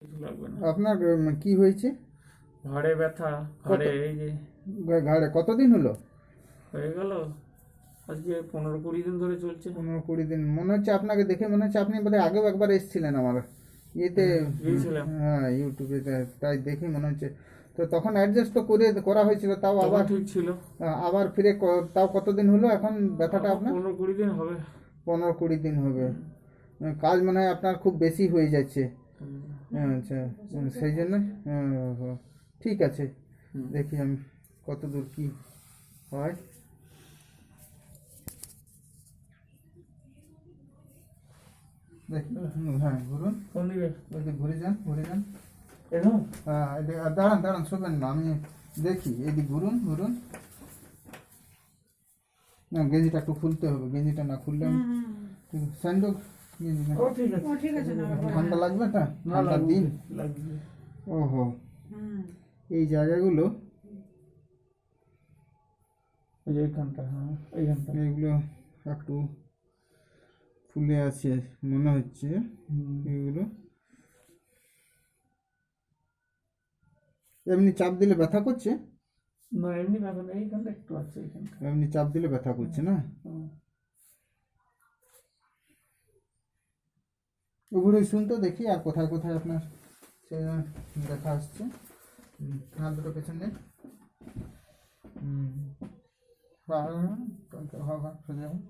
কিছু লাগবে না। আপনার কি হয়েছে? ঘাড়ে ব্যথা, ঘাড়ে এই যে ঘাড়ে কতদিন হলো? হয়ে গেল আজকে 15-20 দিন ধরে চলছে। 15-20 দিন মনে হচ্ছে। আপনাকে দেখে মনে হচ্ছে আপনি বোধহয় আগেও একবার এসেছিলেন আমার ইয়েতে। গিয়েছিলাম। হ্যাঁ, ইউটিউবে তাই দেখে মনে হচ্ছে। তো তখন অ্যাডজাস্ট তো করা হয়েছিল, তাও তখন আবার ঠিক ছিল। আবার ফিরে তাও কতদিন হলো এখন ব্যথাটা আমার আপনার? 15-20 দিন হবে। 15-20 দিন হবে। কাজ মনে হয় আপনার খুব বেশি হয়ে যাচ্ছে। হুম। আচ্ছা, সেই জন্য ঠিক আছে, হুম। দেখি আমি কত দূর কি হয়। দেখি, হ্যাঁ ঘুরুন, কোন দিকে? ওইদিকে ঘুরে যান, ঘুরে যান। এরকম? হ্যাঁ, এদিকে দাঁড়ান দাঁড়ান, শোবেন না, আমি দেখি। এদিকে ঘুরুন ঘুরুন। না, গেঞ্জিটা একটু খুলতে হবে, গেঞ্জিটা না খুললে স্যান্ডো গেঞ্জি না। ও ঠিক আছে। ঠিক আছে না ঠান্ডা লাগবে না? না, ঠান্ডার দিন। লাগবে। ওহো, হুম এই জায়গাগুলো, এই যে এইখানটা, হ্যাঁ এইখানটা। এগুলো একটু ফুলে আছে মনে হচ্ছে। এগুলো এমনি চাপ দিলে ব্যথা করছে? না এমনি ব্যথা নেই, এইখানটা একটু আছে এইখানটা। এমনি চাপ দিলে ব্যথা করছে না? হুম। ওগুলো শুনতো দেখি, আর কোথায় কোথায় আপনার সে ব্যথা আসছে। হাত দুটো পেছনে। সোজা হন।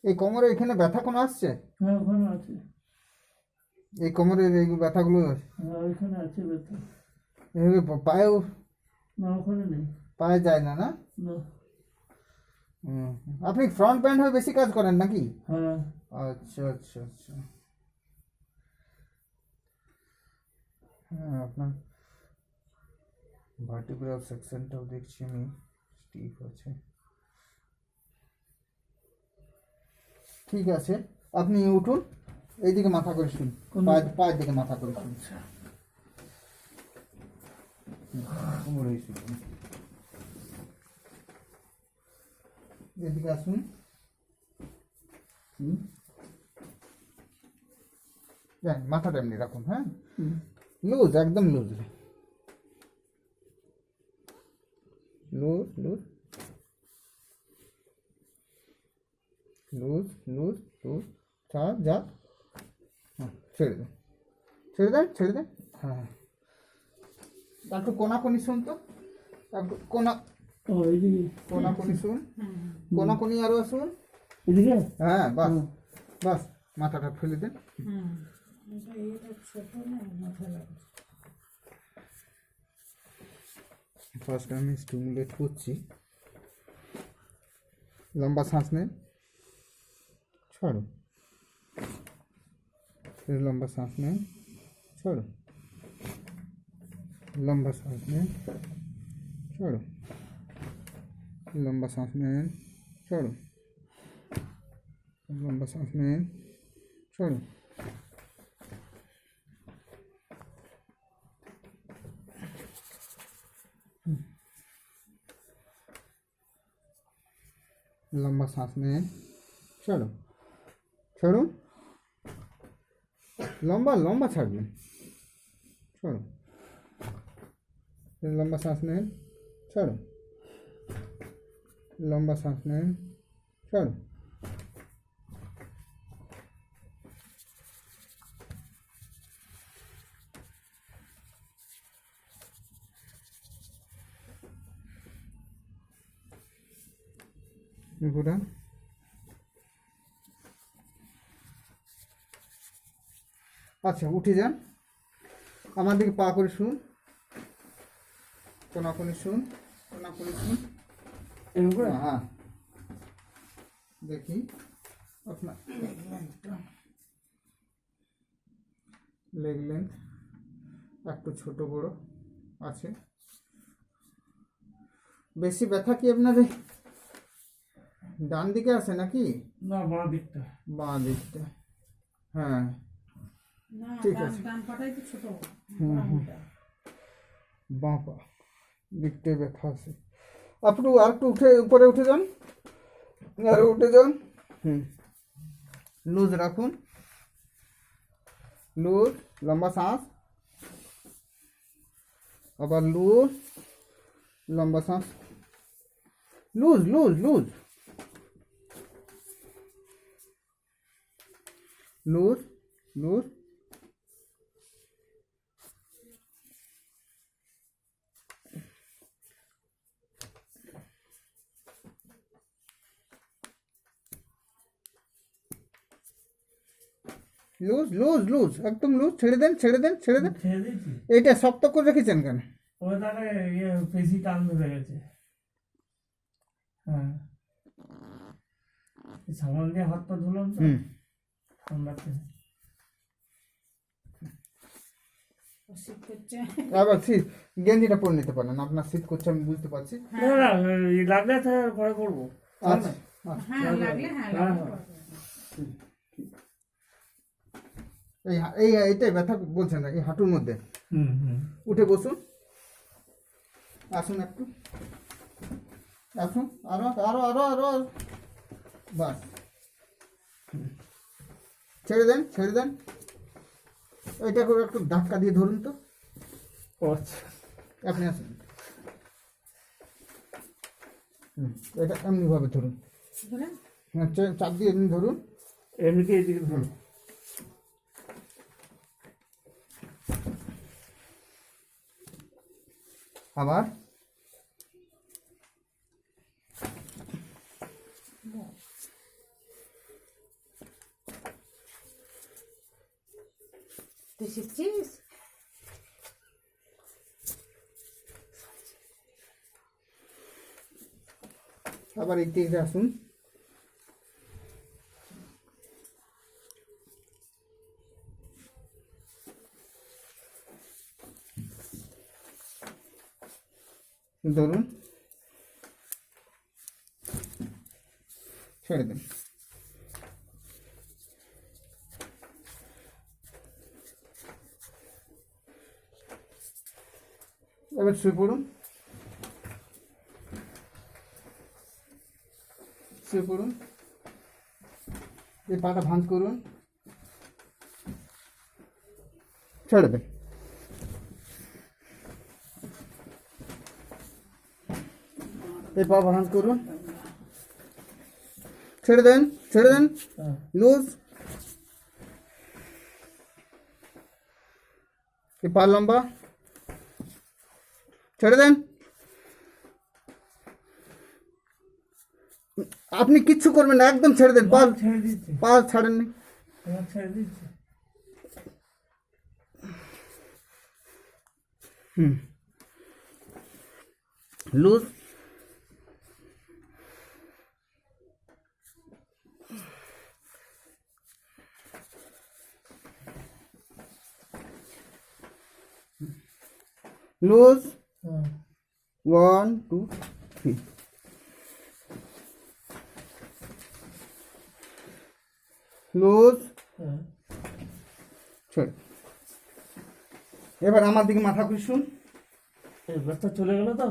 এই কোমরে এখানে ব্যথা কোনো আসছে? হ্যাঁ ওখানে আছে। এই কোমরের এই ব্যথাগুলো হ্যাঁ ওইখানে আছে ব্যথা। এভাবে পায়েও, না ওখানে নেই। পায়ে যায় না? না, না। আপনি ফ্রন্ট ব্যান্ড হয়ে বেশি কাজ করেন নাকি? হ্যাঁ। আচ্ছা আচ্ছা আচ্ছা। হ্যাঁ, আপনার ভার্টিব্রাল সেকশনটাও দেখছি আমি স্টিফ আছে। ঠিক আছে, আপনি উঠুন, এইদিকে মাথা করে শুন, পায়ের দিকে মাথা করে শুন। কোমর হয়ে শুন, এদিকে আসুন। জান, মাথাটা এমনি রাখুন। হ্যাঁ, লুজ, একদম loose, loose loose loose loose loose. যা, হ্যাঁ, ছেড়ে দেন, ছেড়ে দেন, ছেড়ে দেন। হ্যাঁ, একটু কোনাকুনি শুন তো, একটু ও এইদিকে। কোনাকুনি শুন, কোনাকুনি আরও শুন। এদিকে? হ্যাঁ, বাস বাস, মাথাটা ফেলে দেন। এটা ছোট না মাথা লাগে। ফার্স্ট আমি স্টিমুলেট করছি। লম্বা শ্বাস নেন, ছাড়ো, फिर लंबा सांस लें, छोड़ो, लंबा सांस लें, छोड़ो, लंबा सांस लें, छोड़ो, लंबा सांस लें, छोड़ो। लंबा सांस लें, छोड़ो, छोड़ो, लंबा लंबा ছাড়বেন, छोड़ो, फिर लंबा सांस लें, छोड़ो, लंबा सांस लें, छोड़ो। ঘোরান। আচ্ছা, উঠে যান, আমার দিকে পা করে শুন, কোনাকুনি শুন, কোনাকুনি শুন। হ্যাঁ, দেখি আপনার লেগ লেন্থ একটু ছোট বড় আছে। বেশি ব্যথা কি আপনার ডান দিকে আছে নাকি? না বাঁ দিকটা। বাঁ দিকটা, হ্যাঁ না, ঠিক আছে। ডান পাটাই তো ছোট। বাঁ পা দিকটায় ব্যথা আছে। আর একটু উপরে উঠে যান, আর উঠে যান। লুজ রাখুন, লুজ, লম্বা শ্বাস, আবার লুজ, লম্বা শ্বাস, loose loose loose loose loose. Loose loose loose, একদম লুজ, ছেড়ে দেন ছেড়ে দেন ছেড়ে দেন। ছেড়ে দিয়েছি। এইটা শক্ত করে রেখেছেন কেন? ওই তাহলে বেশি টান ধরে গেছে। হ্যাঁ, এই সাবান দিয়ে হাতটা ধুলাম তো ঠান্ডাতে। শীত করছে। আবার শীত, গেঞ্জিটা পরে নিতে পারেন, আপনার শীত করছে আমি বুঝতে পারছি। না না, এই লাগলে তো পরে করবো। আচ্ছা হ্যাঁ লাগলে হ্যাঁ লাগলে করবে। এইটাই ব্যথা বলছেন না, এই হাঁটুর মধ্যে। উঠে বসুন, আসুন একটু, আসুন, আরো আরো আরো আরো, বাস, ছেড়ে দেন ছেড়ে দেন। এইটা করে একটু ধাক্কা দিয়ে ধরুন তো, আচ্ছা, আপনি আসুন। এটা এমনি ভাবে ধরুন, ধরে হ্যাঁ, চাপ দিয়ে এমনি ধরুন। এমনিতে এদিকে ধরো। আবার তুই শিখছিস? আবার এই দিকে আসুন, ধরুন, ছেড়ে দেন। এবার শুয়ে পড়ুন, শুয়ে পড়ুন, এই পাটা ভাঁজ করুন, ছেড়ে দেন। এই পা ভাঁজ করুন, ছেড়ে দেন ছেড়ে দেন, লুজ। এই পা লম্বা, ছেড়ে দেন। আপনি কিচ্ছু করবেন না, একদম ছেড়ে দেন, পা ছেড়ে দিচ্ছি, পা ছাড়েননি। এবার ছেড়ে দিচ্ছি। লুজ, লুজ, 1 2 3, লুজ, ছেড়ে। এবার আমার দিকে মাথা ঘুষুন, ব্যথা চলে গেল তো,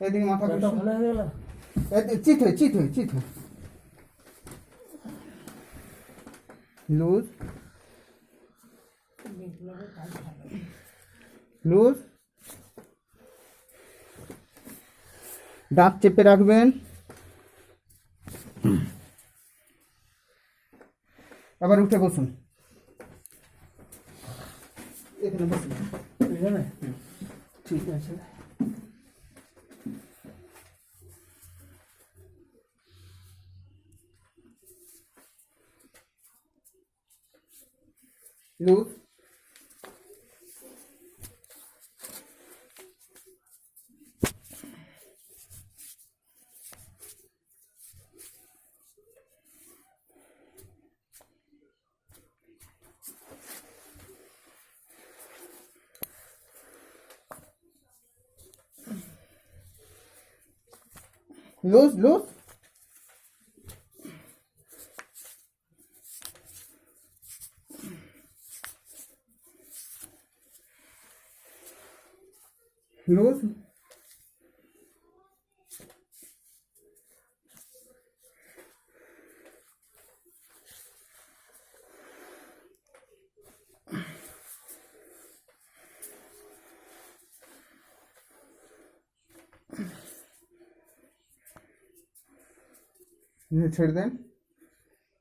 এদিকে মাথা ব্যথা ঘুষুন, ভালো হয়ে গেল। চিত হয়ে চিত হয়ে চিত হয়ে, লুজ লুজ, দাঁত চেপে রাখবেন। আবার উঠে বসুন, এখানে বসুন, এখানে ঠিক আছে। লুজ, লুজ লুজ, লুজ, ছেড়ে দেন।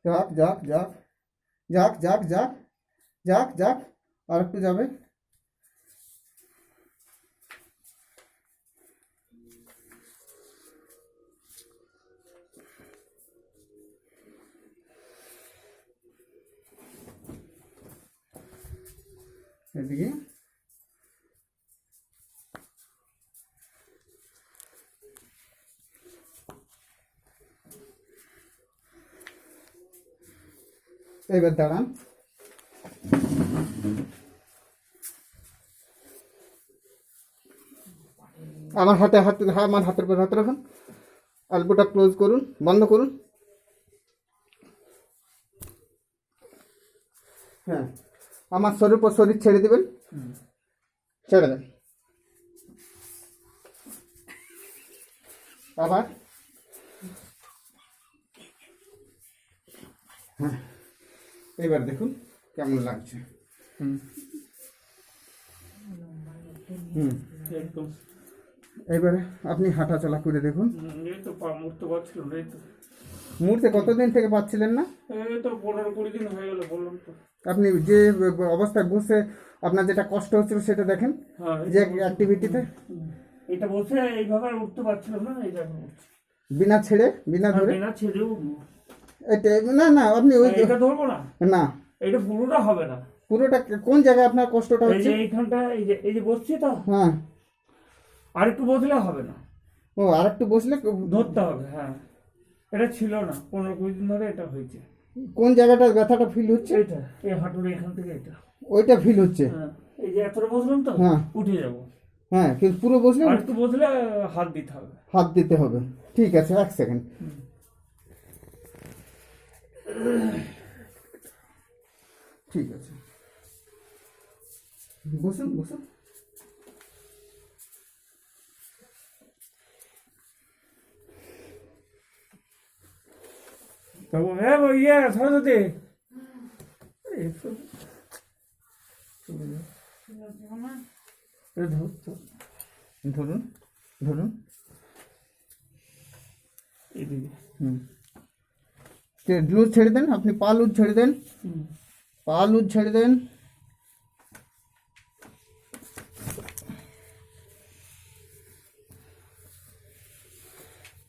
যাক যাক যাক যাক যাক যাক যাক যাক, আর একটু যাবে। এদিকে এবার দাঁড়ান। আমার হাতের উপর হাত রাখুন, আলবোটা ক্লোজ করুন, বন্ধ করুন। হ্যাঁ, আমার শরীর ছেড়ে দিবেন, ছেড়ে দেন। আবার হ্যাঁ, এবার দেখুন কেমন লাগছে। একদম। এবারে আপনি হাঁটা চলা করে দেখুন। এই তো পা মুড়তে পারছিল না, এই তো মুহূর্তে কতদিন থেকে পাচ্ছিলেন না? এই তো 15-20 দিন হয়ে গেল, বললাম তো। আপনি যে অবস্থায় বসে আপনার যেটা কষ্ট হচ্ছিল সেটা দেখেন, হ্যাঁ, যে অ্যাক্টিভিটিতে এটা বসে এইভাবে আর উঠতে পারছিলাম না, এই দেখো বিনা ছেড়ে বিনা ধরে না ছেড়েও এটা না না আপনি ওই এটা ধরবো না, না এটা পুরোটা হবে না। পুরোটা কোন জায়গায় আপনার কষ্টটা এই হচ্ছে? যে এইখানটা, এই যে বসছি তো, হ্যাঁ, আর একটু বসলে হবে না, ও আর একটু বসলে ধরতে হবে। হ্যাঁ, এটা ছিল না, 15-20 দিন ধরে এটা হয়েছে। কোন জায়গাটা ব্যথাটা ফিল হচ্ছে? এটা এই হাঁটুর এখান থেকে এটা, ওইটা ফিল হচ্ছে। হ্যাঁ, এই যে এতটা বসলাম তো, হ্যাঁ। উঠে যাবো। হ্যাঁ, কিন্তু পুরো বসলে আর একটু বসলে হাত দিতে হবে। হাত দিতে হবে। ঠিক আছে, এক সেকেন্ড। ঠিক আছে, বসুন বসুন। তবু হ্যাঁ ইয়ে সরস্বতী, ধরুন ধরুন। এদিকে লুজ ছেড়ে দেন, আপনি পা লুজ ছেড়ে দেন, পা লুজ ছেড়ে দেন।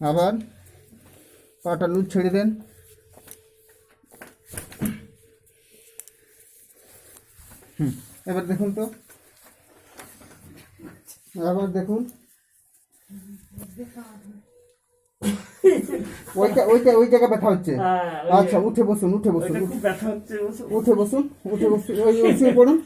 আবার পাটা লুজ ছেড়ে দেন। এবার দেখুন তো, আবার দেখুন। ওইটা ওইটা ওই জায়গায় ব্যথা হচ্ছে। আচ্ছা, উঠে বসুন উঠে বসুন ব্যথা হচ্ছে, উঠে বসুন উঠে বসুন। ওই শুয়ে পড়ুন।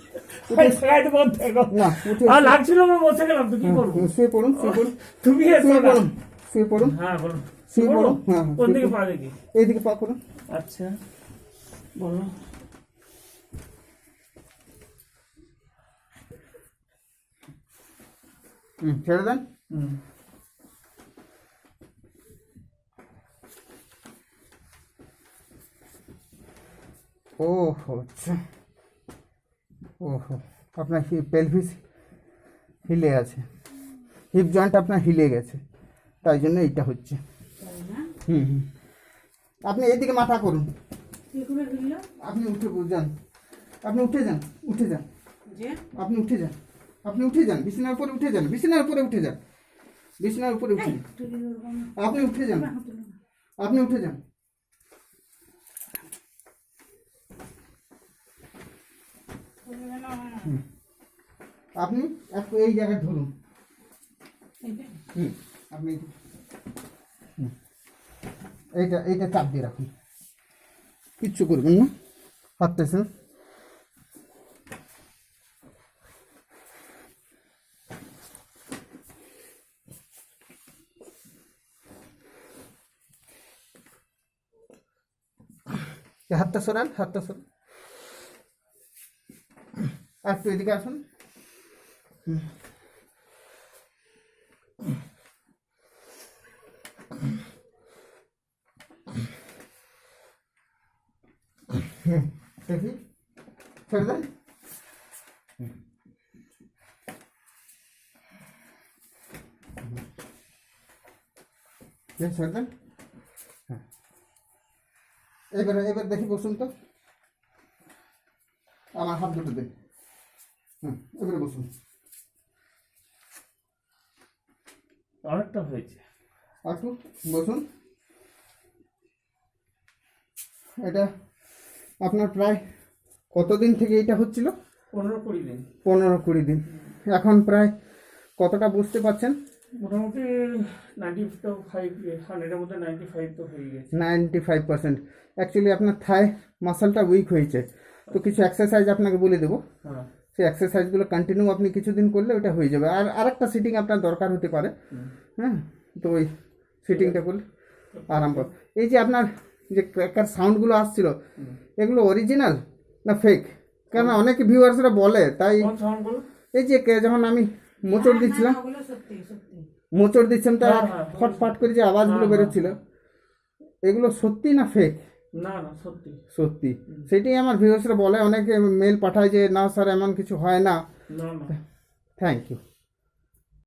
না, উঠে আর লাগছিল না, বসে গেলাম তো, কি করবো? শুয়ে পড়ুন শুয়ে পড়ুন তুমি শুয়ে পড়ুন শুয়ে পড়ুন হ্যাঁ বলো, শুয়ে পড়ুন। হ্যাঁ, কোন দিকে পা দেখি? এইদিকে পা করুন। আচ্ছা বলো। ছেড়ে দেন। ওহো, আচ্ছা, ওহো, আপনার পেলভিস হিলে আছে, হিপ জয়েন্ট আপনার হিলে গেছে, তাই জন্য এইটা হচ্ছে। হুম, আপনি এদিকে মাথা করুন। আপনি উঠে যান, আপনি উঠে যান, উঠে যান, আপনি উঠে যান, আপনি উঠে যান, বিছানার উপরে উঠে যান, বিছানার উপরে উঠে যান, বিছানার উপরে উঠে যান, আপনি উঠে যান, আপনি উঠে যান। আপনি একটু এই জায়গায় ধরুন। আপনি এইটা এইটা চাপ দিয়ে রাখুন, কিচ্ছু করবেন না, পারতেছেন। হাতটা সরান, হাতটা সরান, আর একটু এদিকে আসুন। দেখি, ছেড়ে দেন। ছেড়ে দেন। এবারে এবার দেখি বসুন তো, আমার হাত দুটো দিন। এবারে বসুন। অনেকটা হয়েছে। একটু বসুন। এটা আপনার প্রায় কতদিন থেকে এটা হচ্ছিল? 15-20 দিন। 15-20 দিন। এখন প্রায় কতটা বুঝতে পারছেন? মোটামুটি 95, 100-এর মধ্যে 95 তো হয়ে গেছে। 95%। অ্যাকচুয়ালি আপনার থাই মাসলটা উইক হয়েছে, তো কিছু এক্সারসাইজ আপনাকে বলে দেবো। হ্যাঁ। সেই এক্সারসাইজগুলো কন্টিনিউ আপনি কিছুদিন করলে ওটা হয়ে যাবে। আর আরেকটা সিটিং আপনার দরকার হতে পারে। হ্যাঁ, তো ওই সিটিংটা করলে আরাম পাবে। এই যে আপনার যে ক্র্যাকার সাউন্ডগুলো আসছিল, এগুলো অরিজিনাল না ফেক? কেন অনেকে ভিউয়ার্সরা বলে, তাই কোন সাউন্ডগুলো? এই যে যখন আমি মোচড় দিচ্ছিলাম, ওগুলো সত্যি সত্যি। মোচড় দিচ্ছিলাম, তার হ্যাঁ, ফটফট করে যে আওয়াজগুলো বেরোচ্ছিল, এগুলো সত্যি না ফেক? না না, সত্যি। সত্যি। সেটাই আমার ভিউয়ার্সরা বলে, অনেকে মেল পাঠায় যে না স্যার এমন কিছু হয় না। না না। Thank you.